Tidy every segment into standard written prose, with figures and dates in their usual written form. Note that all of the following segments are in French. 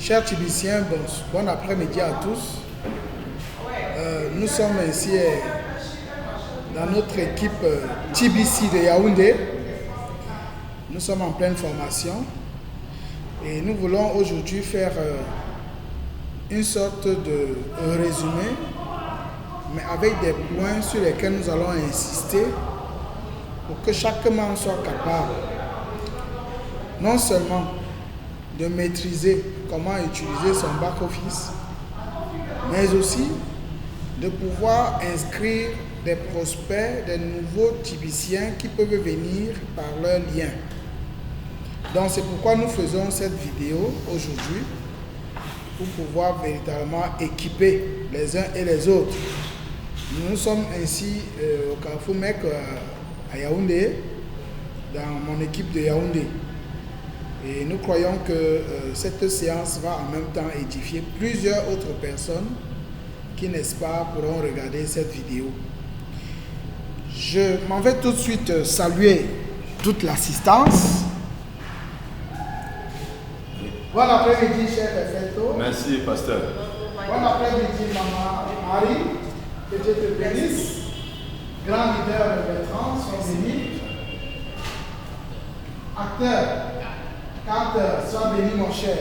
Chers Tibiciens, bon après-midi à tous. Nous sommes ici dans notre équipe TBC de Yaoundé. Nous sommes en pleine formation et nous voulons aujourd'hui faire une sorte de résumé, mais avec des points sur lesquels nous allons insister pour que chaque membre soit capable non seulement de maîtriser comment utiliser son back-office, mais aussi de pouvoir inscrire des prospects, des nouveaux Tibiciens qui peuvent venir par leur lien. Donc c'est pourquoi nous faisons cette vidéo aujourd'hui, pour pouvoir véritablement équiper les uns et les autres. Nous sommes ainsi au Carrefour Mec à Yaoundé, dans mon équipe de Yaoundé. Et nous croyons que cette séance va en même temps édifier plusieurs autres personnes qui, n'est-ce pas, pourront regarder cette vidéo. Je m'en vais tout de suite saluer toute l'assistance. Bon après-midi, cher Perfetto. Merci, pasteur. Bon après-midi, maman Marie. Que Dieu te bénisse. Grand leader de Bertrand, sois béni. Acteur, Carter, sois béni, mon cher.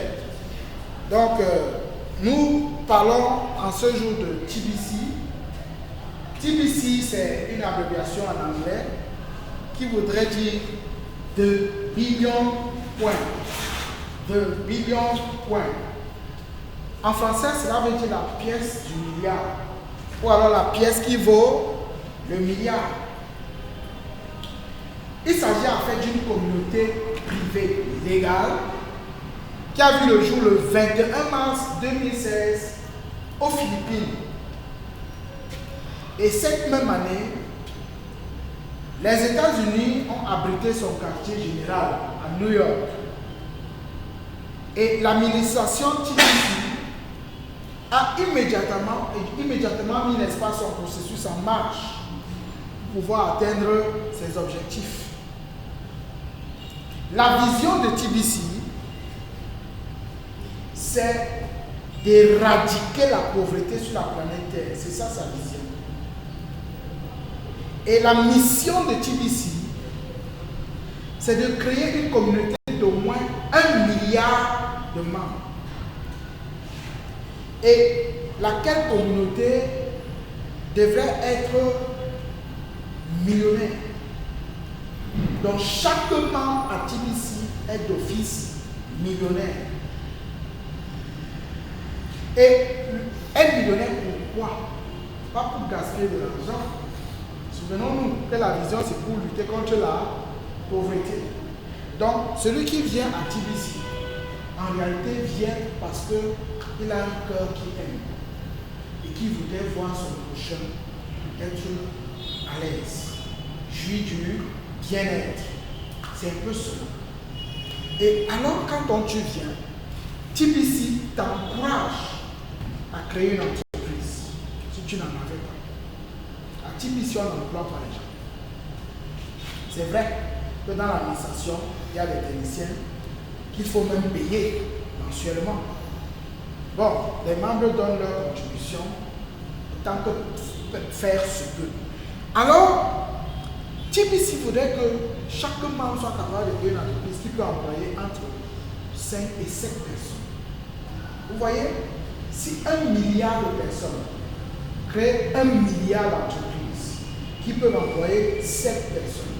Donc, nous parlons en ce jour de TBC. TBC, c'est une abréviation en anglais qui voudrait dire de billion points. De billion points. En français, cela veut dire la pièce du milliard. Ou alors la pièce qui vaut le milliard. Il s'agit en fait d'une communauté privée légale qui a vu le jour le 21 mars 2016 aux Philippines. Et cette même année, les États-Unis ont abrité son quartier général à New York. Et l'administration TBC a immédiatement mis, n'est-ce pas, son processus en marche pour pouvoir atteindre ses objectifs. La vision de TBC, c'est d'éradiquer la pauvreté sur la planète Terre. C'est ça sa vision. Et la mission de TBC, c'est de créer une communauté d'au moins 1 milliard de membres. Et laquelle communauté devrait être millionnaire. Donc chaque membre à TBC est d'office millionnaire. Et être millionnaire pourquoi? Pas pour gaspiller de l'argent. Souvenons-nous que la vision c'est pour lutter contre la pauvreté. Donc celui qui vient à TBC, en réalité vient parce qu'il a un cœur qui aime et qui voudrait voir son prochain être à l'aise, jouir du bien-être. C'est un peu cela. Et alors quand tu viens, TBC t'encourage à créer une entreprise si tu n'en avais pas. À TBC on n'emploie pas les gens. C'est vrai que dans l'administration, il y a des techniciens qu'il faut même payer mensuellement. Bon, les membres donnent leur contribution autant que faire se peut. Alors, TBC voudrait que chaque membre soit capable de créer une entreprise qui peut employer entre 5 et 7 personnes. Vous voyez, si 1 milliard de personnes créent 1 milliard d'entreprises qui peuvent employer 7 personnes,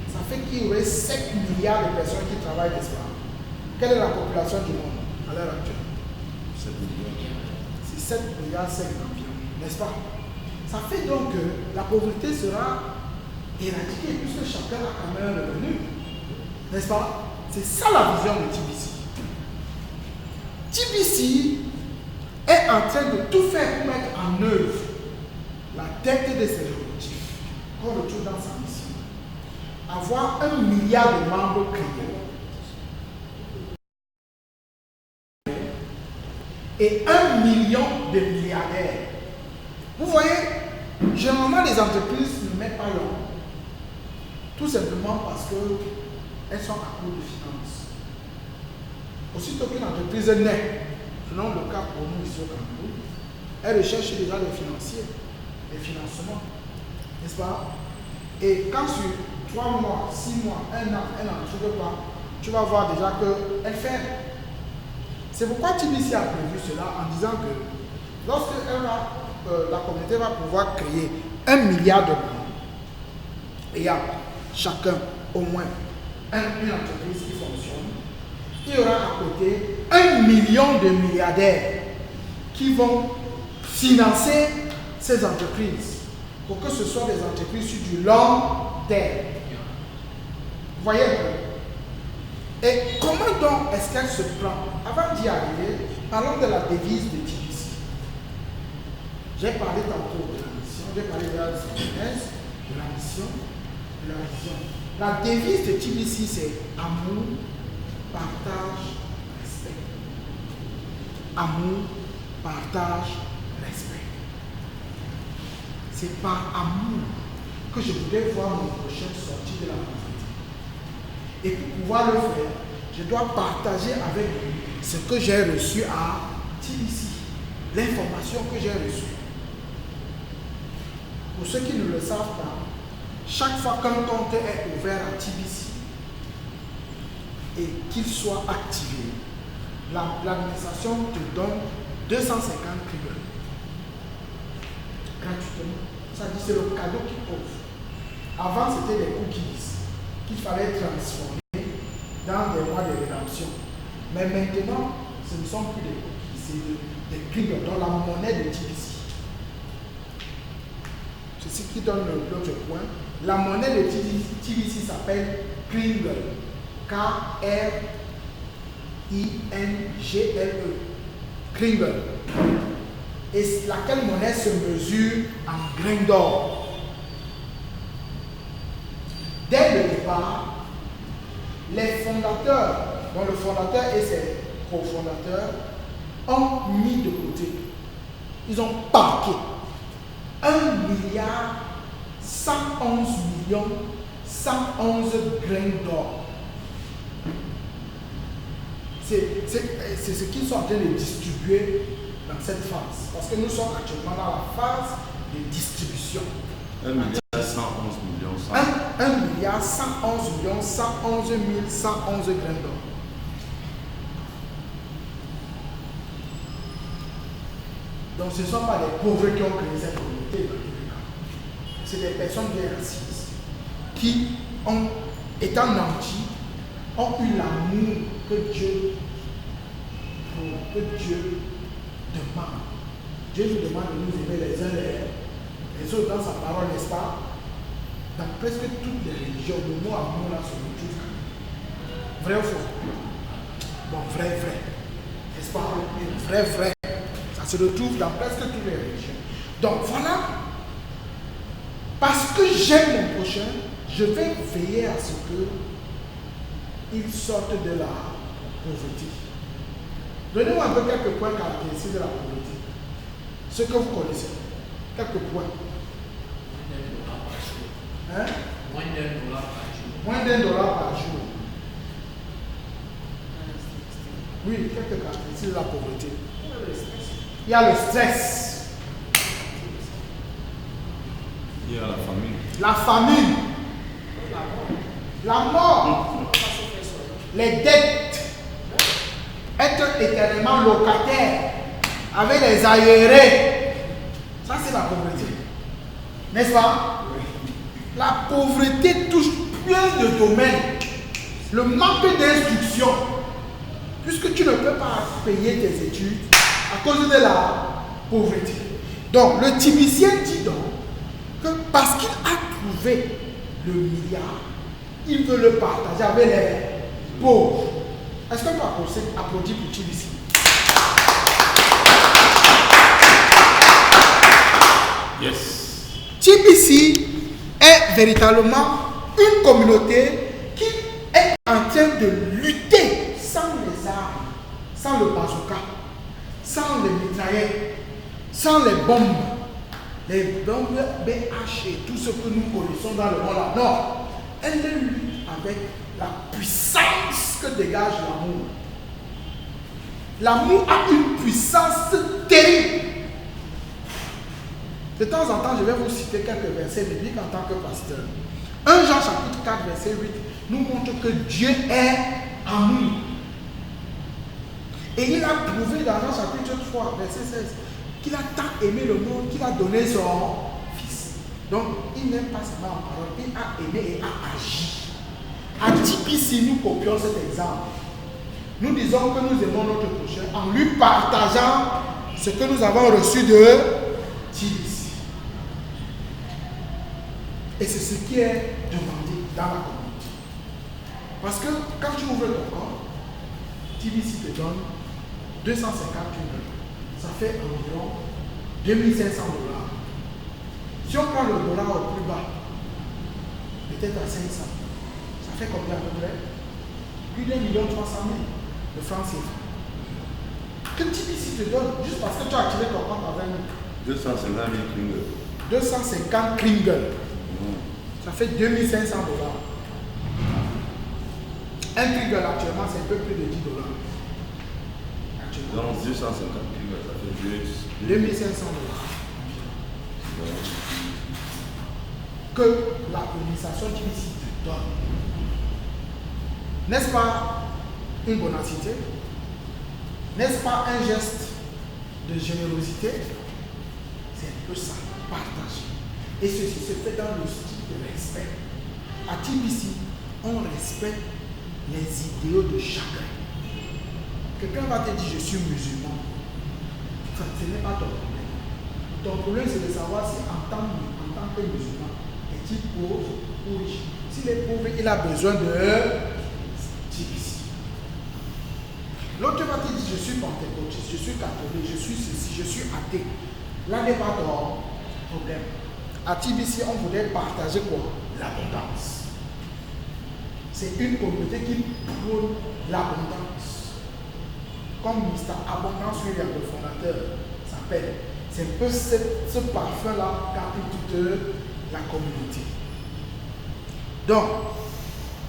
ça fait qu'il y aurait 7 milliards de personnes qui travaillent, n'est-ce pas? Quelle est la population du monde à l'heure actuelle? 7 millions. C'est 7 milliards 5 environ, n'est-ce pas? Ça fait donc que la pauvreté sera éradiquée puisque chacun a quand même un revenu, n'est-ce pas? C'est ça la vision de TBC. TBC est en train de tout faire pour mettre en œuvre la tête de ses objectifs qu'on retrouve dans sa mission. Avoir 1 milliard de membres créés et 1 million de milliardaires. Vous voyez, généralement les entreprises ne mettent pas long. Tout simplement parce qu'elles sont à court de finances. Aussitôt qu'une entreprise naît, prenons le cas pour nous ici au Cameroun, elle recherche déjà les financiers, les financements, n'est-ce pas? Et quand sur 3 mois, 6 mois, 1 an, elle n'en trouve pas, tu vas voir déjà qu'elle ferme. C'est pourquoi TBC a prévu cela en disant que lorsque la communauté va pouvoir créer 1 milliard de membres, et il y a chacun au moins une entreprise qui fonctionne, il y aura à côté 1 million de milliardaires qui vont financer ces entreprises pour que ce soit des entreprises sur du long terme. Vous voyez un peu? Et comment donc est-ce qu'elle se prend? Avant d'y arriver, parlons de la devise de TBC. J'ai parlé tantôt de la mission, j'ai parlé de la genèse, de la mission, de la vision. La devise de TBC, c'est amour, partage, respect. Amour, partage, respect. C'est par amour que je voudrais voir mon prochain sortir de la pauvreté. Et pour pouvoir le faire, je dois partager avec lui ce que j'ai reçu à TBC, l'information que j'ai reçue. Pour ceux qui ne le savent pas, chaque fois qu'un compte est ouvert à TBC et qu'il soit activé, l'administration te donne 250 cribles gratuitement. Ça dit c'est le cadeau qu'il offre. Avant c'était des cookies qu'il fallait transformer dans des mois de rédemption. Mais maintenant, ce ne sont plus des cookies, c'est des cribles dans la monnaie de TBC. C'est ce qui donne l'autre point. La monnaie de TBC s'appelle Kringle. K-R-I-N-G-L-E. Kringle. Et laquelle monnaie se mesure en grains d'or. Dès le départ, les fondateurs, dont le fondateur et ses cofondateurs, ont mis de côté. Ils ont parqué 1 milliard 111 millions 111 grains d'or. C'est ce qu'ils sont en train de distribuer dans cette phase. Parce que nous sommes actuellement dans la phase de distribution. 1 milliard 111 millions. 1 milliard 111 millions 111 111 grains d'or. Donc ce ne sont pas les pauvres qui ont créé cette communauté. C'est des personnes bien assises qui, étant nantis, ont eu l'amour que Dieu demande. Dieu nous demande de nous aimer les uns les autres dans sa parole, n'est-ce pas? Dans presque toutes les religions, le mot amour là se retrouve. Vrai ou faux? Bon, vrai. N'est-ce pas? Vrai. Ça se retrouve dans presque toutes les religions. Donc voilà. Parce que j'aime mon prochain, je vais veiller à ce qu'il sorte de la pauvreté. Donnez-moi un peu quelques points caractéristiques de la pauvreté. Ce que vous connaissez. Quelques points. Hein? Moins d'$1 par jour. Moins d'$1 par jour. Oui, quelques caractéristiques de la pauvreté. Il y a le stress. Il y a la famine. La famine. La mort. Les dettes. Être éternellement locataire avec les aérés. Ça, c'est la pauvreté. N'est-ce pas? La pauvreté touche plein de domaines. Le manque d'instruction. Puisque tu ne peux pas payer tes études à cause de la pauvreté. Donc, le Tibicien dit donc que parce qu'il a trouvé le milliard, il veut le partager avec les pauvres. Est-ce qu'on peut applaudir pour Tibicien? Yes. TBC est véritablement une communauté qui est en train de lutter sans les armes, sans le bazooka, sans les mitraillettes, sans les bombes BH et tout ce que nous connaissons dans le monde là. Non, elle lutte avec la puissance que dégage l'amour. L'amour a une puissance terrible. De temps en temps, je vais vous citer quelques versets bibliques en tant que pasteur. 1 Jean chapitre 4, verset 8 nous montre que Dieu est amour. Et il a prouvé dans Jean chapitre 3, verset 16, qu'il a tant aimé le monde qu'il a donné son Fils. Donc, il n'aime pas seulement en parole, il a aimé et a agi. À TBC, nous copions cet exemple. Nous disons que nous aimons notre prochain en lui partageant ce que nous avons reçu de TBC. Et c'est ce qui est demandé dans la communauté. Parce que quand tu ouvres ton corps, TBC te donne 250 $. Ça fait environ 2500 $. Si on prend le dollar au plus bas, peut-être à 500, ça fait combien à peu près? Plus d'1 300 000 de francs CFA. Que TBC te donne juste parce que tu as activé ton compte à 20 000. 250 000 kringles. 250 kringles. Ça fait 2500 $. Un kringle actuellement, c'est un peu plus de 10 $. Donc 250 kringles, ça fait 2500 $. Que l'administration TBC te donne. N'est-ce pas une bonacité? N'est-ce pas un geste de générosité? C'est un peu ça, partager. Et ceci se fait dans le style de respect. À TBC, on respecte les idéaux de chacun. Quelqu'un va te dire je suis musulman. Ça, ce n'est pas ton problème. Ton problème c'est de savoir si en tant que musulman, est-il pauvre ou riche. S'il est pauvre, il a besoin de TBC. L'autre va te dire je suis pentecôtiste, je suis catholique, je suis ceci, je suis athée. Là n'est pas ton problème. À TBC, on voudrait partager quoi? L'abondance. C'est une communauté qui prône l'abondance. Comme Mr. Abondance William, le fondateur, s'appelle. C'est un peu ce parfum-là qu'applique toute la communauté. Donc,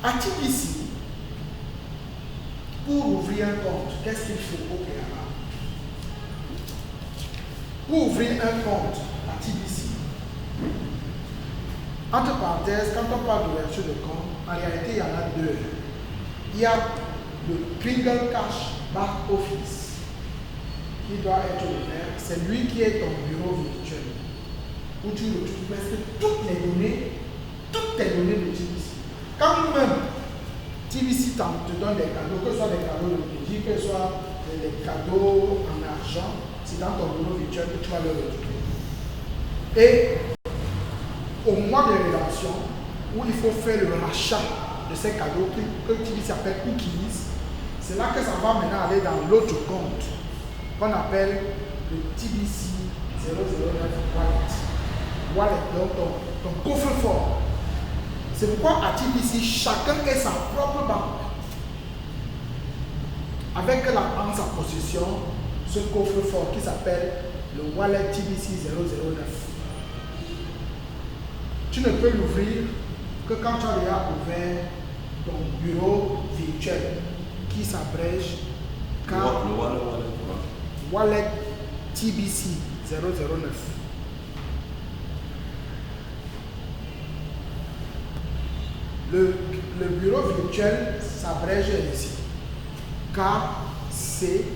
à TBC, pour ouvrir un compte, qu'est-ce qu'il faut au préalable? Pour ouvrir un compte à TBC, entre parenthèses, quand on parle d'ouverture de compte, en réalité, il y en a deux. Il y a le Kringle Cash Back Office qui doit être ouvert. C'est lui qui est ton bureau virtuel où tu retrouves presque toutes tes données de TBC. Quand nous-mêmes, TBC te donne des cadeaux, que ce soit des cadeaux de crédit, que ce soit des cadeaux en argent, c'est dans ton bureau virtuel que tu vas le retrouver. Et au mois de rédaction, où il faut faire le rachat de ces cadeaux que TBC appelle cookies, c'est là que ça va maintenant aller dans l'autre compte qu'on appelle le TBC 009 Wallet. Donc ton coffre-fort. C'est pourquoi à TBC, chacun a sa propre banque. Avec en sa possession ce coffre-fort qui s'appelle le Wallet TBC 009. Tu ne peux l'ouvrir que quand tu as déjà ouvert ton bureau virtuel qui s'abrège Wallet TBC 009. Le bureau virtuel s'abrège ici. KCBO.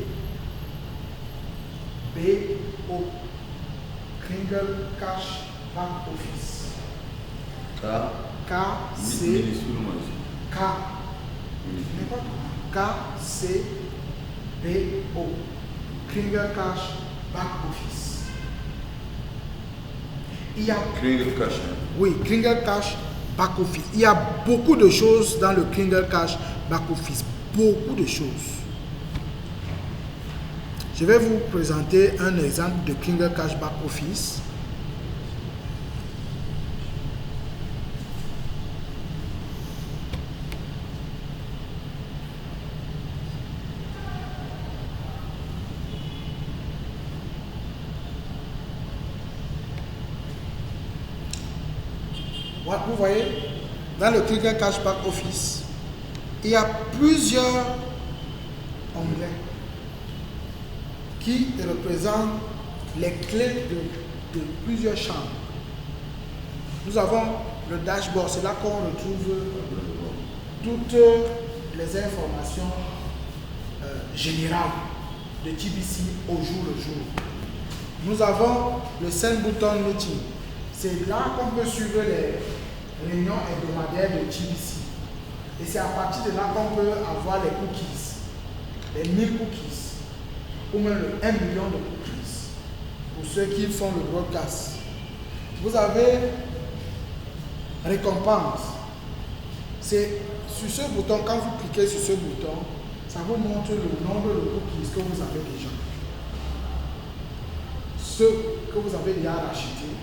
Kringle Cash Back Office. KCBO. Kringle Cash Back Office. Il y a Kringle Cash. Oui, Kringle Cash Back Office. Il y a beaucoup de choses dans le Kringle Cash Back Office. Beaucoup de choses. Je vais vous présenter un exemple de Kringle Cash Back Office. Vous voyez, dans le Kringle Cash Back Office, il y a plusieurs onglets. qui représente les clés de plusieurs chambres. Nous avons le dashboard, c'est là qu'on retrouve toutes les informations générales de TBC au jour le jour. Nous avons le Send Button Meeting. C'est là qu'on peut suivre les réunions hebdomadaires de TBC. Et c'est à partir de là qu'on peut avoir les cookies, les 1000 cookies, ou même le 1 million de cookies, pour ceux qui font le broadcast. Vous avez récompense. C'est sur ce bouton, quand vous cliquez sur ce bouton, ça vous montre le nombre de cookies que vous avez déjà. Ceux que vous avez déjà rachetés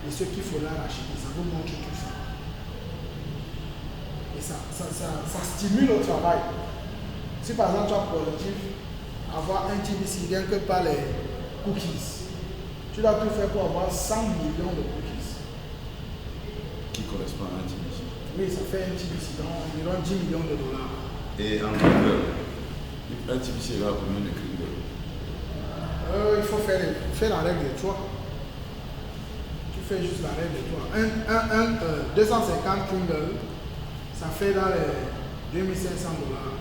et ceux qu'il faudra racheter, ça vous montre tout ça. Et ça stimule au travail. Si par exemple tu as pour objectif avoir un TBC rien que par les cookies, tu dois tout faire pour avoir 100 millions de cookies. Qui correspond à un TBC. Oui, ça fait un TBC dans environ 10 millions de dollars. Et en Kringle, un TBC là combien de Kringle? Il faut faire la règle de 3. Tu fais juste la règle de 3. 250 Kringle, ça fait dans les 2500 dollars.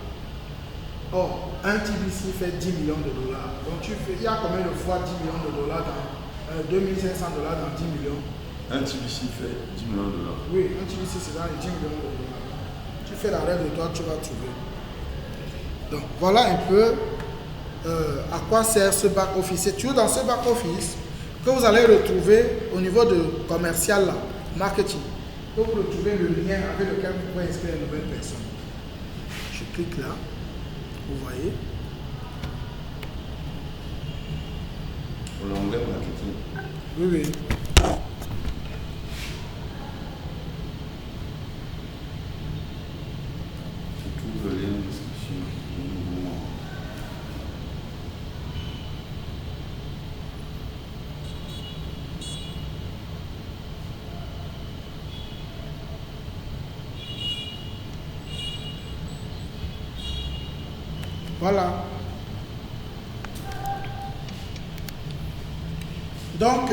Or, un TBC fait 10 millions de dollars. Donc, il y a combien de fois 10 millions de dollars dans 2500 dollars dans 10 millions? Un TBC fait 10 millions de dollars. Oui, un TBC c'est dans les 10 millions de dollars. Tu fais la règle de toi, tu vas trouver. Donc, voilà un peu à quoi sert ce back-office. C'est toujours dans ce back-office que vous allez retrouver au niveau de commercial, là, marketing. Que vous retrouvez le lien avec lequel vous pouvez inscrire une nouvelle personne. Je clique là. Vous voyez. Pour l'onglet marketing. Oui, oui. Tu trouves le lien de description du nouveau mois. Voilà. Donc,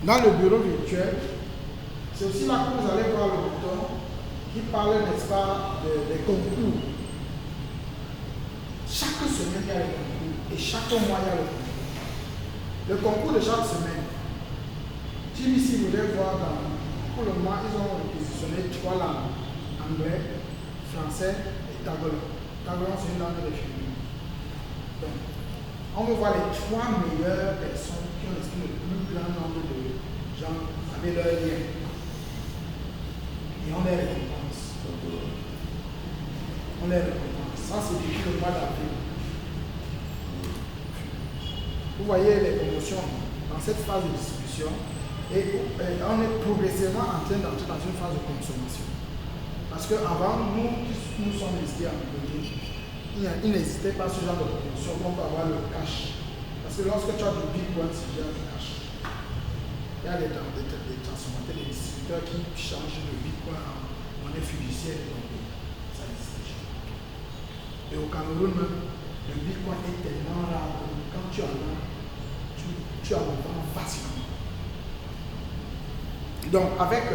dans le bureau virtuel, c'est aussi là que vous allez voir le bouton qui parle, n'est-ce pas, des concours. Chaque semaine, il y a les concours et chaque mois, il y a le concours. Le concours de chaque semaine, TBC voulait voir pour le mois, ils ont réquisitionné 3 langues, anglais, français et tagalog. Tagalog, c'est une langue de féminin. Donc, on veut voir les 3 meilleures personnes qui ont inscrit le plus grand nombre de gens avec leur lien. Et on les récompense. On les récompense. Ça, c'est depuis le mois d'avril. Vous voyez les promotions dans cette phase de distribution et on est progressivement en train d'entrer dans une phase de consommation. Parce qu'avant, nous qui nous sommes inscrits à Montpellier, il n'existait pas ce genre de promotion qu'on peut avoir le cash. Parce que lorsque tu as du big one, c'est déjà du cash. Il y a des transformateurs, des distributeurs qui changent le bitcoin en monnaie fiduciaire. Donc, ça existe déjà. Et au Cameroun, le bitcoin est tellement rare que quand tu en as, tu en vends facilement. Donc, avec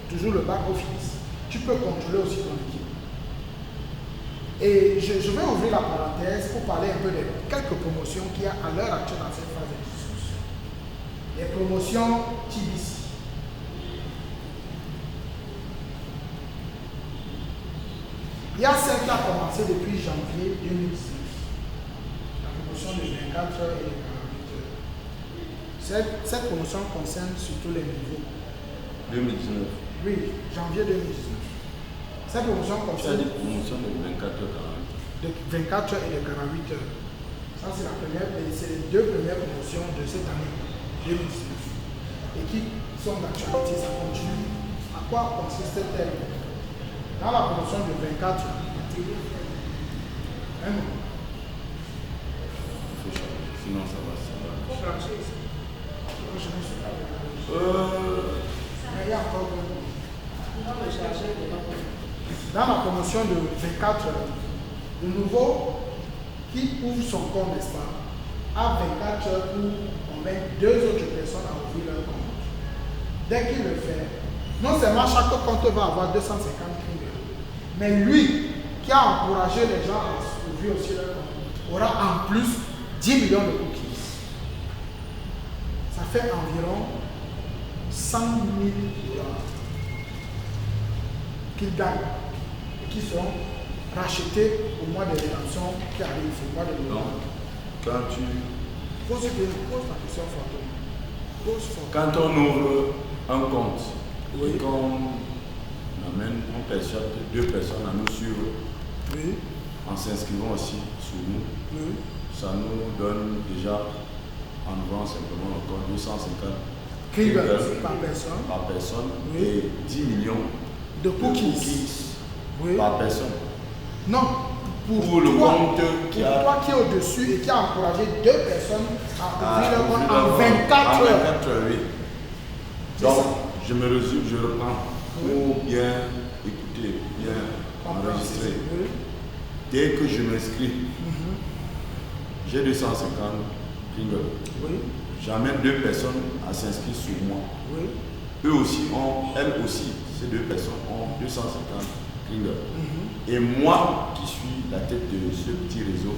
toujours le back-office, tu peux contrôler aussi ton équipe. Et je vais ouvrir la parenthèse pour parler un peu de quelques promotions qu'il y a à l'heure actuelle dans cette phase de discussion. Les promotions TBC. Il y a celle qui a commencé depuis janvier 2019. La promotion de 24 heures et de 48 heures. Cette promotion concerne surtout les niveaux. 2019. Oui, janvier 2019. Cette promotion Tu as concerne des promotions de 24 heures 48. de 24 heures et de 48 heures. Ça, c'est la première, et c'est les 2 premières promotions de cette année 2019. Et qui sont d'actualité, ça continue. À quoi consiste-t-elle? Dans la promotion de 24 heures, un moment. Sinon, ça va. Mais il y a encore dans la promotion de 24 heures, de nouveau, qui ouvre son compte, n'est-ce pas, a 24 heures pour convaincre 2 autres personnes à ouvrir leur compte. Dès qu'il le fait, non seulement chaque compte va avoir 250 000 €, mais lui qui a encouragé les gens à ouvrir aussi leur compte aura en plus 10 millions de cookies. Ça fait environ 100 000 $ qu'il gagne et qui seront rachetés au mois de rédemption qui arrive, au mois de novembre. Quand tu... Pose ta question, Fantôme. Quand on ouvre un compte, oui, et qu'on amène une personne, 2 personnes à nous suivre, oui, en s'inscrivant aussi sur nous, oui, ça nous donne déjà, en ouvrant simplement le compte, 250 Kriegel par personne, oui, et 10 millions de cookies, oui, par personne. Non, pour le toi, compte qui est au-dessus et qui a encouragé 2 personnes à ouvrir leur compte en 24 heures. 24 heures, oui. Donc, je me résume, je reprends pour bien écouter, bien enregistrer. Oui. Dès que je m'inscris, j'ai 250 Kriegel. Oui. J'amène 2 personnes à s'inscrire sur moi. Oui. Eux aussi elles aussi, ces 2 personnes ont 250 Kriegel. Et moi, qui suis la tête de ce petit réseau,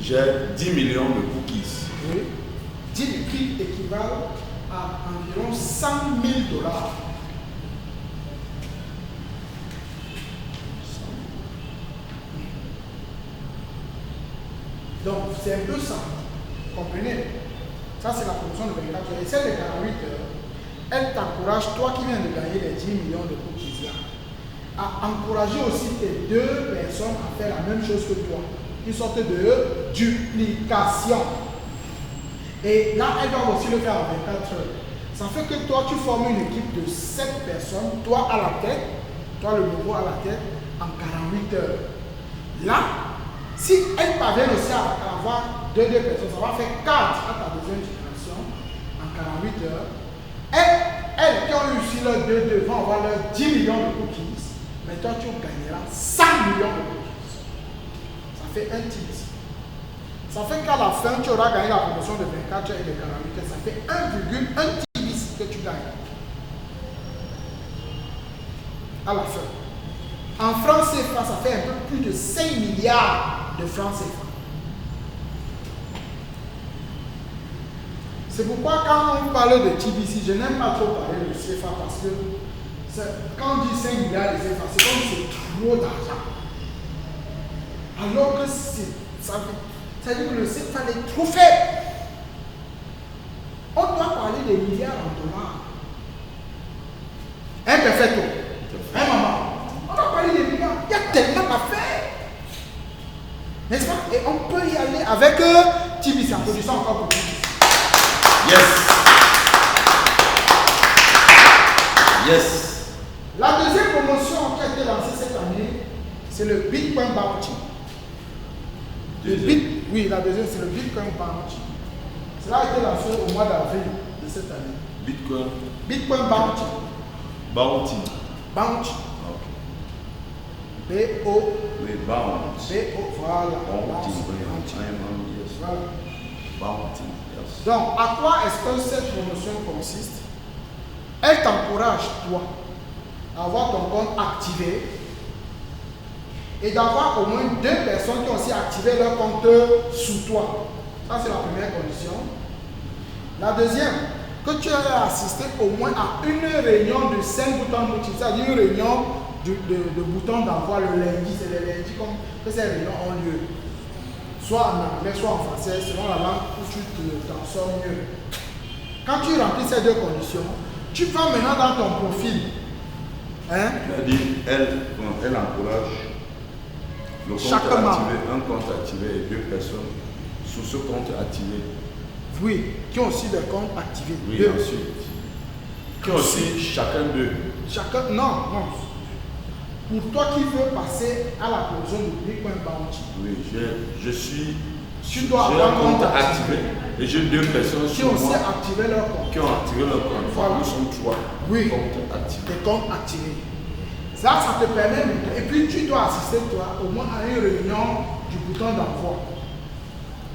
j'ai 10 millions de cookies. Oui. 10 qui équivalent à environ 100 000 $. Donc, c'est un peu ça. Comprenez? Ça, c'est la promotion de 24 heures. Et celle de 48 heures, elle t'encourage, toi qui viens de gagner les 10 millions de cookies là, à encourager aussi tes 2 personnes à faire la même chose que toi. Une sorte de duplication. Et là, elles doivent aussi le faire en 24 heures. Ça fait que toi, tu formes une équipe de 7 personnes, toi à la tête, toi le nouveau à la tête, en 48 heures. Là, si elles parviennent aussi à avoir 2 personnes, ça va faire 4 à ta deuxième génération en 48 heures. Elles qui ont eu aussi leurs 2 vont avoir leurs 10 millions de cookies, mais toi tu gagneras 100 millions de cookies. Ça fait un titre. Ça fait qu'à la fin, tu auras gagné la promotion de 24 heures et de 48 heures. Ça fait 1,1 que tu gagnes. À la fin. En francs CFA, ça fait un peu plus de 5 milliards de francs CFA. C'est pourquoi quand on parle de TBC, je n'aime pas trop parler de CFA parce que quand on dit 5 milliards de CFA, c'est comme si c'est trop d'argent. Alors que ça veut dire que le CFA est trop faible. On doit parler des milliards en dollars. Hein, perfecto. Hein, maman? On doit parler des milliards. Il y a tellement à faire. N'est-ce pas? Et on peut y aller avec TBC en produisant encore pour TBC. Yes. Yes. La deuxième promotion qui a été lancée cette année, c'est le Bitcoin Bounty. Oui, la deuxième, c'est le Bitcoin Bounty. Cela a été lancé au mois d'avril de cette année. Bitcoin Bounty. Bounty. Bounty. Okay. B-O. Oui, Bounty. B-O, voilà. Bounty. Voilà. Bounty. Yes. Donc, à quoi est-ce que cette promotion consiste? Elle t'encourage, toi, à avoir ton compte activé et d'avoir au moins 2 personnes qui ont aussi activé leur compte sous toi. Ça, c'est la première condition. La deuxième, que tu aies assisté au moins à une réunion de 5 boutons d'outils, c'est-à-dire une réunion de boutons d'envoi le lundi. C'est le lundi que ces réunions ont lieu. Soit en anglais, soit en français, selon la langue où tu t'en sors mieux. Quand tu remplis ces 2 conditions, tu vas maintenant dans ton profil. Hein? Elle encourage le compte activé, un compte activé et 2 personnes sous ce compte activé. Oui, qui ont aussi des comptes activés. Oui, 2. ensuite. Qui ont aussi chacun d'eux. Chacun, non. Pour toi qui veux passer à la promotion de Bitcoin Bounty. Oui, je suis. Tu dois avoir un compte activé. Et j'ai 2 personnes qui ont aussi activé leur compte. Qui ont activé leur compte. Voilà. Nous sommes 3. Oui. Comptes activés. Des comptes activés. Ça te permet. Et puis tu dois assister, toi, au moins à une réunion du bouton d'envoi.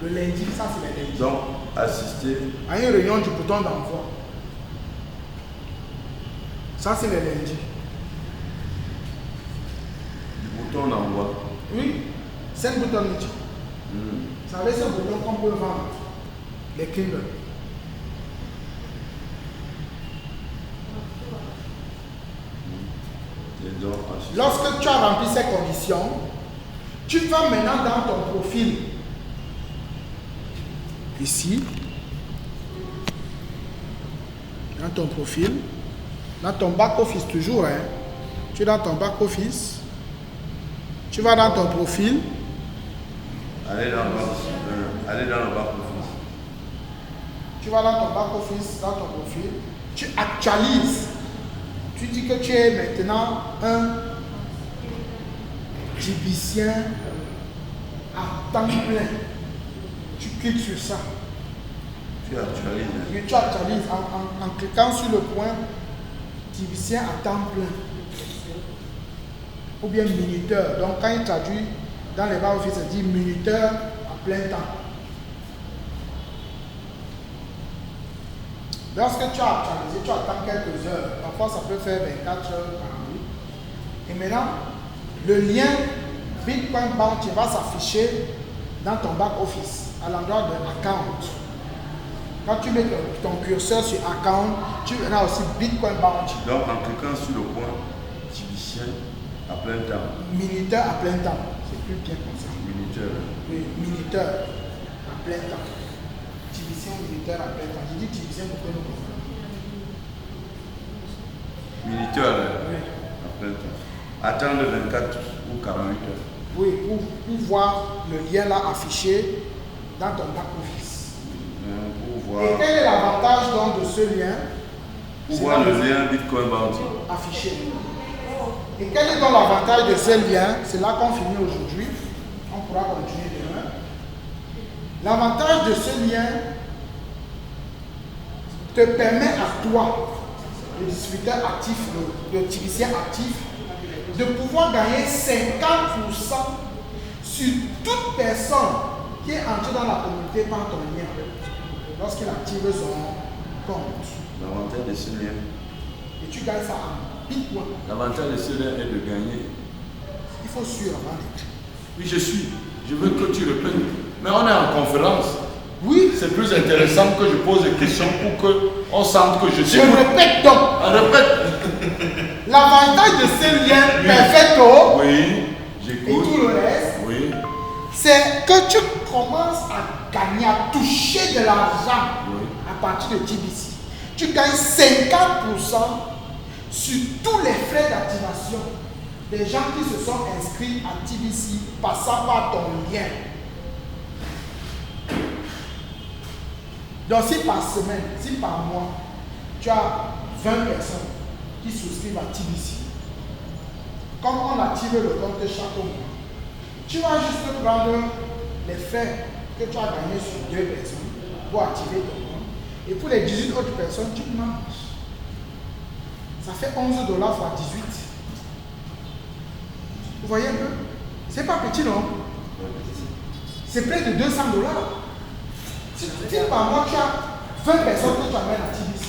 Le lundi, ça c'est le lundi. Donc, assister À une réunion du bouton d'envoi. Ça c'est le lundi. du bouton d'envoi. Oui, c'est un bouton multi. C'est avec ce bouton qu'on peut vendre les Kindle. Et donc, assister. Lorsque tu as rempli ces conditions, tu vas maintenant dans ton profil. Ici. Dans ton profil. Dans ton back-office toujours. Hein. Tu es dans ton back-office. Tu vas dans ton profil. Allez dans le back-office. Tu vas dans ton back-office, dans ton profil. Tu actualises. Tu dis que tu es maintenant un tibicien à temps plein. Tu cliques sur ça. Tu actualises. Et tu actualises en cliquant sur le point tibicien à temps plein. Ou bien minuteur. Donc quand il traduit dans les back-office, ça dit minuteur à plein temps. Lorsque tu as actualisé, tu attends quelques heures. Parfois, ça peut faire 24 heures par nuit. Et maintenant, le lien Bitcoin Bounty va s'afficher dans ton back-office, à l'endroit de Account. Quand tu mets ton curseur sur Account, tu verras aussi Bitcoin Bounty. Donc, en cliquant sur le point tibicien à plein temps. Minuteur à plein temps. C'est plus bien comme ça. Minuteur. Oui, minuteur à plein temps. Tibicien minuteur à plein temps. J'ai dit tibicien pour que nous comprenions. Minuteur Oui. à plein temps. Attendre 24 ou 48 heures. Oui, pour voir le lien là affiché dans ton back-office. Pour voir, Et quel est l'avantage donc de ce lien? pour C'est voir dans le lien Bitcoin Bounty. affiché. Et quel est donc l'avantage de ce lien? C'est là qu'on finit aujourd'hui. On pourra continuer demain. L'avantage de ce lien te permet à toi, le distributeur actif, le tibicien actif, de pouvoir gagner 50% sur toute personne qui est entrée dans la communauté par ton lien lorsqu'il active son compte. L'avantage de ce lien. Et tu gagnes ça en Bitcoin. L'avantage de ce lien est de gagner. Il faut suivre avant d'écrire. Oui, je suis. Je veux que tu répètes. Mais on est en conférence. Oui, C'est plus intéressant que je pose des questions pour qu'on sente que je suis. je répète donc. Répète. L'avantage de ce lien perfecto Oui, et j'écoute. tout le reste, Oui, c'est que tu commences à gagner, à toucher de l'argent oui. à partir de TBC. Tu gagnes 50% sur tous les frais d'activation des gens qui se sont inscrits à TBC passant par ton lien. Donc si par semaine, si par mois, tu as 20 personnes qui souscrivent à TBC, comme on active le compte chaque mois, tu vas juste prendre les frais que tu as gagnés sur 2 personnes pour activer ton compte. Et pour les 18 autres personnes, tu manges. Ça fait $11 fois 18. Vous voyez un peu? C'est pas petit, non? C'est près de $200. Si par mois tu as 20 personnes que tu amènes à TBC,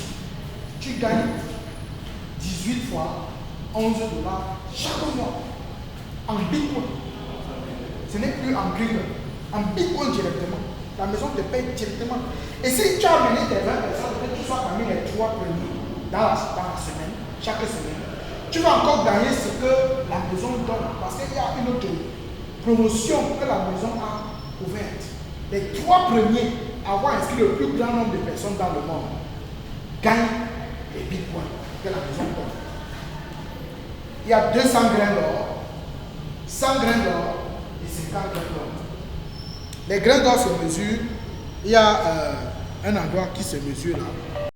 tu gagnes 18 fois $11 chaque mois en Bitcoin. Ce n'est plus en green, en Bitcoin directement. La maison te paye directement. Et si tu as amené tes 20 personnes, que tu sois parmi les 3 premiers dans la semaine, chaque semaine, tu vas encore gagner ce que la maison donne. Parce qu'il y a une autre promotion que la maison a ouverte. Les 3 premiers à avoir inscrit le plus grand nombre de personnes dans le monde gagnent les bitcoins que la maison donne. Il y a 200 grains d'or, 100 grains d'or et 50 grains d'or. Les grains d'or se mesurent. Il y a un endroit qui se mesure là.